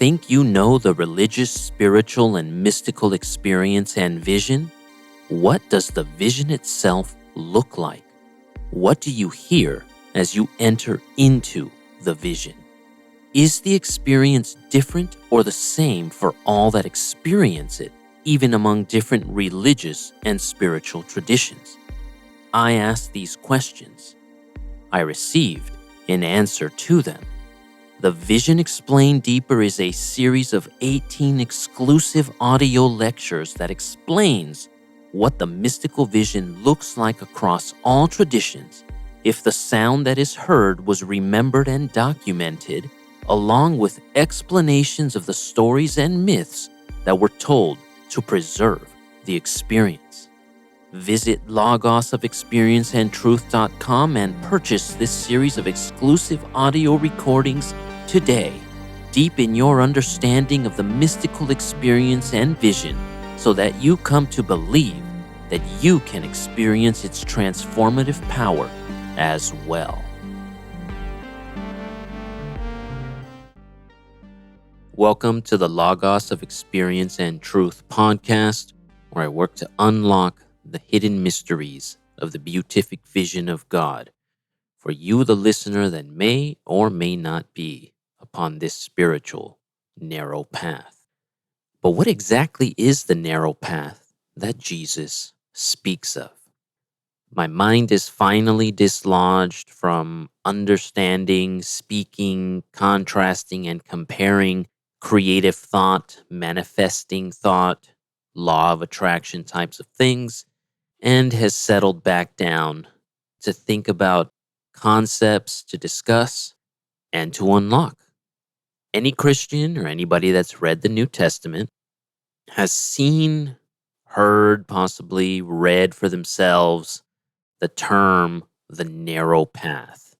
think you know the religious, spiritual, and mystical experience and vision? What does the vision itself look like? What do you hear as you enter into the vision? Is the experience different or the same for all that experience it, even among different religious and spiritual traditions? I asked these questions. I received an answer to them. The Vision Explained Deeper is a series of 18 exclusive audio lectures that explains what the mystical vision looks like across all traditions if the sound that is heard was remembered and documented, along with explanations of the stories and myths that were told to preserve the experience. Visit logosofexperienceandtruth.com and purchase this series of exclusive audio recordings today. Deepen your understanding of the mystical experience and vision so that you come to believe that you can experience its transformative power as well. Welcome to the Logos of Experience and Truth podcast, where I work to unlock the hidden mysteries of the beatific vision of God for you, the listener that may or may not be upon this spiritual narrow path. But what exactly is the narrow path that Jesus speaks of? My mind is finally dislodged from understanding, speaking, contrasting, and comparing creative thought, manifesting thought, law of attraction types of things, and has settled back down to think about concepts to discuss and to unlock. Any Christian or anybody that's read the New Testament has seen, heard, possibly read for themselves the term the narrow path.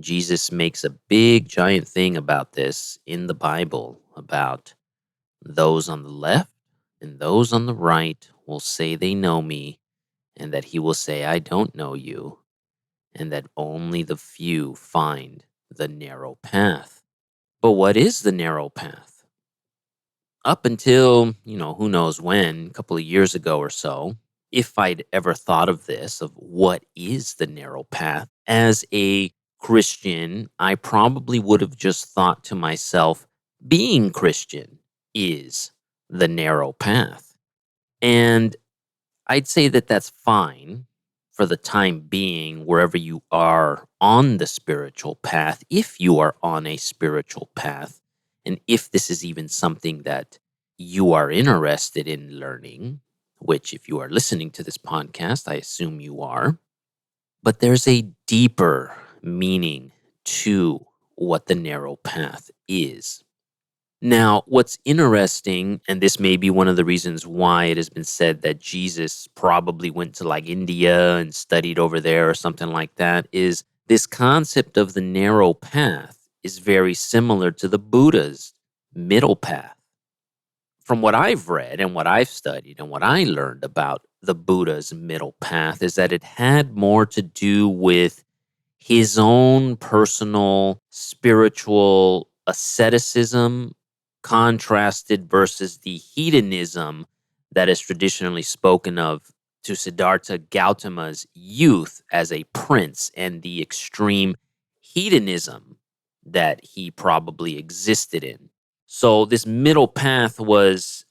Jesus makes a big giant thing about this in the Bible, about those on the left and those on the right will say they know me, and that he will say, I don't know you, and that only the few find the narrow path. But what is the narrow path? Up until, who knows when, a couple of years ago or so, if I'd ever thought of this, of what is the narrow path, as a Christian, I probably would have just thought to myself, being Christian is the narrow path. And I'd say that that's fine for the time being, wherever you are on the spiritual path, if you are on a spiritual path, and if this is even something that you are interested in learning, which if you are listening to this podcast, I assume you are. But there's a deeper meaning to what the narrow path is. Now, what's interesting, and this may be one of the reasons why it has been said that Jesus probably went to like India and studied over there or something like that, is this concept of the narrow path is very similar to the Buddha's middle path. From what I've read and what I've studied and what I learned about the Buddha's middle path is that it had more to do with his own personal spiritual asceticism contrasted versus the hedonism that is traditionally spoken of to Siddhartha Gautama's youth as a prince and the extreme hedonism that he probably existed in. So this middle path was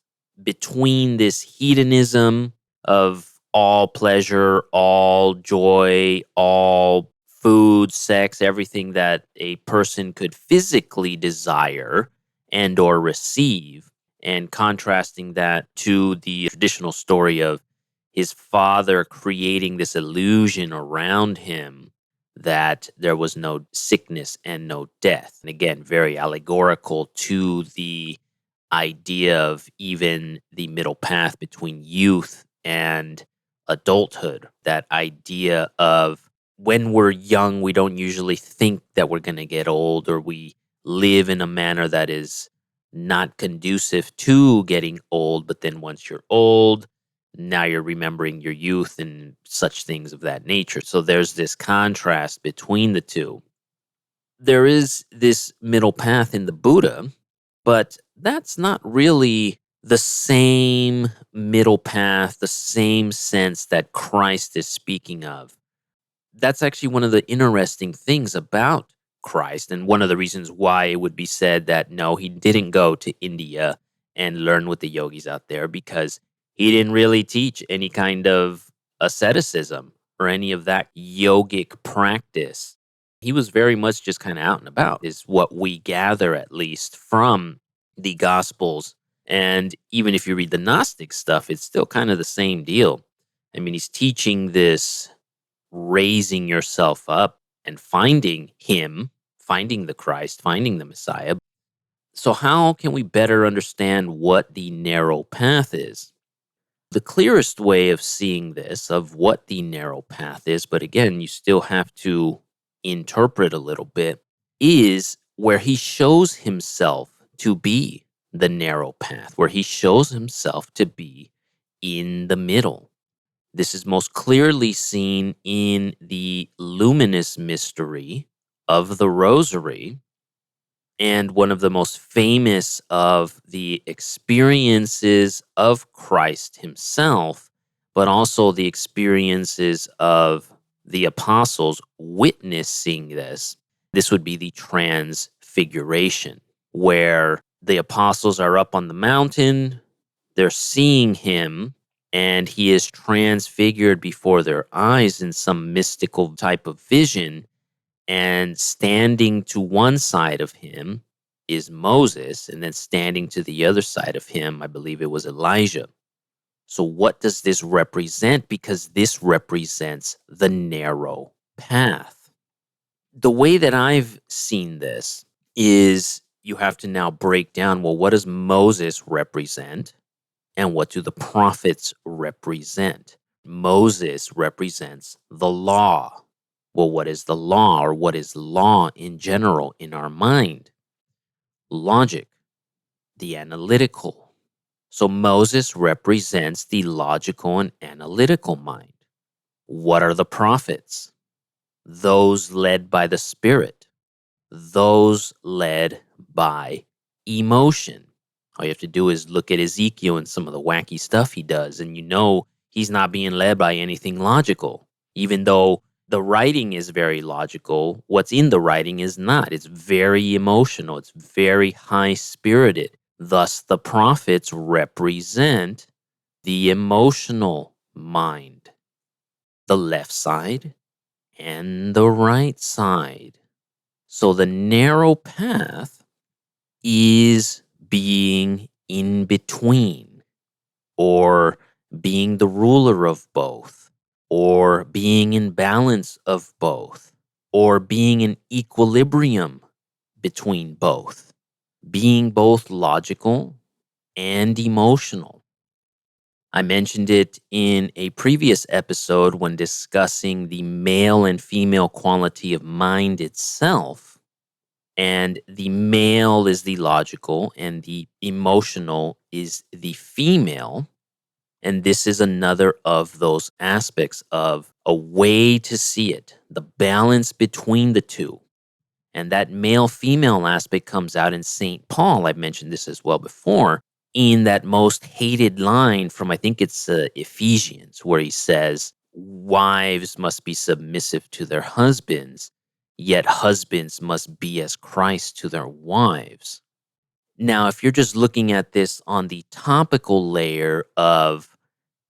between this hedonism of all pleasure, all joy, all food, sex, everything that a person could physically desire and or receive, and contrasting that to the traditional story of his father creating this illusion around him that there was no sickness and no death. And again, very allegorical to the idea of even the middle path between youth and adulthood. That idea of when we're young, we don't usually think that we're going to get old, or we live in a manner that is not conducive to getting old. But then once you're old, now you're remembering your youth and such things of that nature. So there's this contrast between the two. There is this middle path in the Buddha But that's not really the same middle path, the same sense that Christ is speaking of. That's actually one of the interesting things about Christ, and one of the reasons why it would be said that no, he didn't go to India and learn with the yogis out there, because he didn't really teach any kind of asceticism or any of that yogic practice. He was very much just kind of out and about, is what we gather at least from the Gospels. And even if you read the Gnostic stuff, it's still kind of the same deal. I mean, he's teaching this raising yourself up and finding him, finding the Christ, finding the Messiah. So, how can we better understand what the narrow path is? The clearest way of seeing this, of what the narrow path is, but again, you still have to interpret a little bit, is where he shows himself to be the narrow path, where he shows himself to be in the middle. This is most clearly seen in the luminous mystery of the Rosary, and one of the most famous of the experiences of Christ himself, but also the experiences of the apostles witnessing this. This would be the Transfiguration, where the apostles are up on the mountain, they're seeing him, and he is transfigured before their eyes in some mystical type of vision. And standing to one side of him is Moses, and then standing to the other side of him, I believe it was Elijah. So, what does this represent? Because this represents the narrow path. The way that I've seen this is you have to now break down, well, what does Moses represent? And what do the prophets represent? Moses represents the law. Well, what is the law, or what is law in general in our mind? Logic, the analytical. So Moses represents the logical and analytical mind. What are the prophets? Those led by the Spirit, those led by emotion. All you have to do is look at Ezekiel and some of the wacky stuff he does, and you know he's not being led by anything logical. Even though the writing is very logical, what's in the writing is not. It's very emotional, it's very high spirited. Thus, the prophets represent the emotional mind, the left side and the right side. So, the narrow path is being in between, or being the ruler of both, or being in balance of both, or being in equilibrium between both, being both logical and emotional. I mentioned it in a previous episode when discussing the male and female quality of mind itself. And the male is the logical, and the emotional is the female. And this is another of those aspects of a way to see it, the balance between the two. And that male female aspect comes out in St. Paul. I've mentioned this as well before, in that most hated line from, I think it's Ephesians, where he says, wives must be submissive to their husbands, yet husbands must be as Christ to their wives. Now, if you're just looking at this on the topical layer of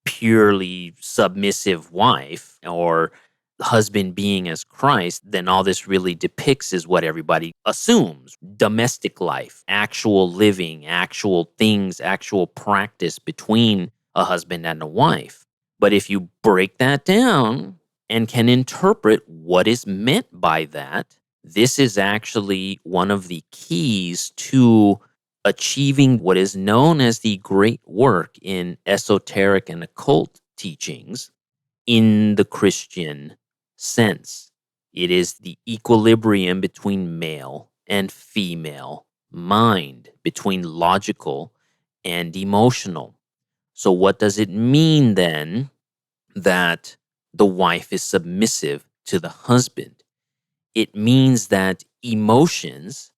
purely submissive wife, or husband being as Christ, then all this really depicts is what everybody assumes: domestic life, actual living, actual things, actual practice between a husband and a wife. But if you break that down and can interpret what is meant by that, this is actually one of the keys to achieving what is known as the great work in esoteric and occult teachings in the Christian sense. It is the equilibrium between male and female mind, between logical and emotional. So, what does it mean then that the wife is submissive to the husband? It means that emotions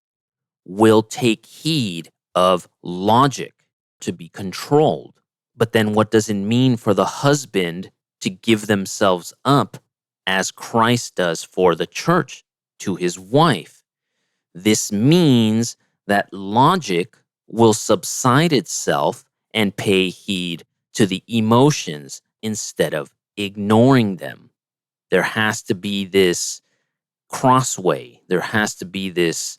will take heed of logic to be controlled. But then what does it mean for the husband to give themselves up as Christ does for the church to his wife? This means that logic will subside itself and pay heed to the emotions instead of ignoring them. There has to be this crossway. There has to be this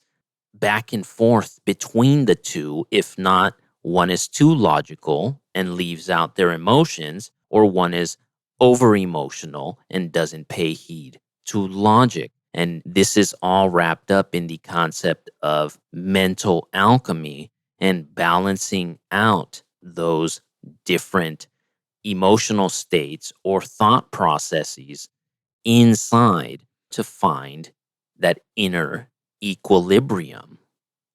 back and forth between the two. If not, one is too logical and leaves out their emotions, or one is over emotional and doesn't pay heed to logic. And this is all wrapped up in the concept of mental alchemy and balancing out those different emotional states or thought processes inside to find that inner equilibrium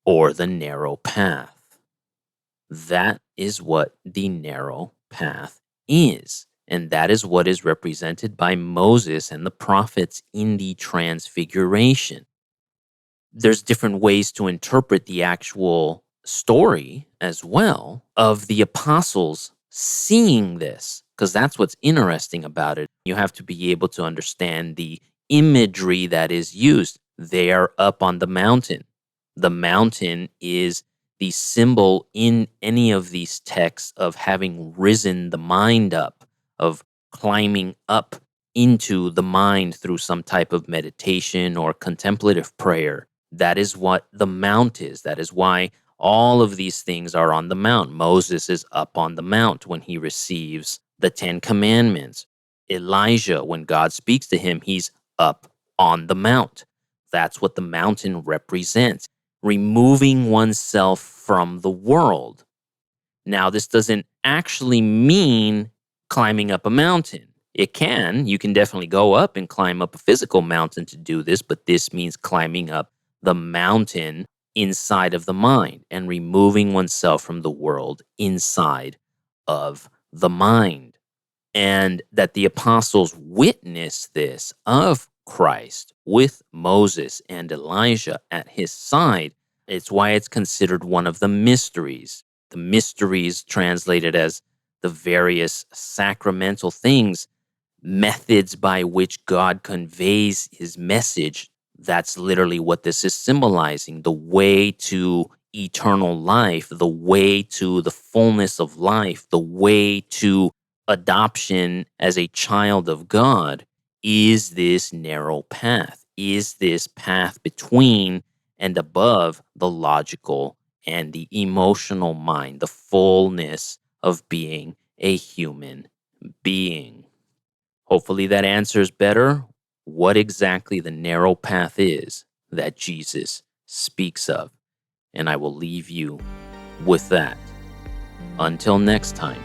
or the narrow path. That is what the narrow path is. And that is what is represented by Moses and the prophets in the Transfiguration. There's different ways to interpret the actual story as well of the apostles seeing this, because that's what's interesting about it. You have to be able to understand the imagery that is used. They are up on the mountain. The mountain is the symbol in any of these texts of having risen the mind up, of climbing up into the mind through some type of meditation or contemplative prayer. That is what the mount is. That is why all of these things are on the mount. Moses is up on the mount when he receives the 10 commandments. Elijah, when God speaks to him, he's up on the mount. That's what the mountain represents, removing oneself from the world. Now, this doesn't actually mean climbing up a mountain. It can. You can definitely go up and climb up a physical mountain to do this, but this means climbing up the mountain inside of the mind and removing oneself from the world inside of the mind. And that the apostles witnessed this of Christ with Moses and Elijah at his side. It's why it's considered one of the mysteries. The mysteries translated as the various sacramental things, methods by which God conveys his message. That's literally what this is symbolizing: the way to eternal life, the way to the fullness of life, the way to adoption as a child of God is this narrow path, is this path between and above the logical and the emotional mind, the fullness of being a human being. Hopefully that answers better what exactly the narrow path is that Jesus speaks of. And I will leave you with that. Until next time.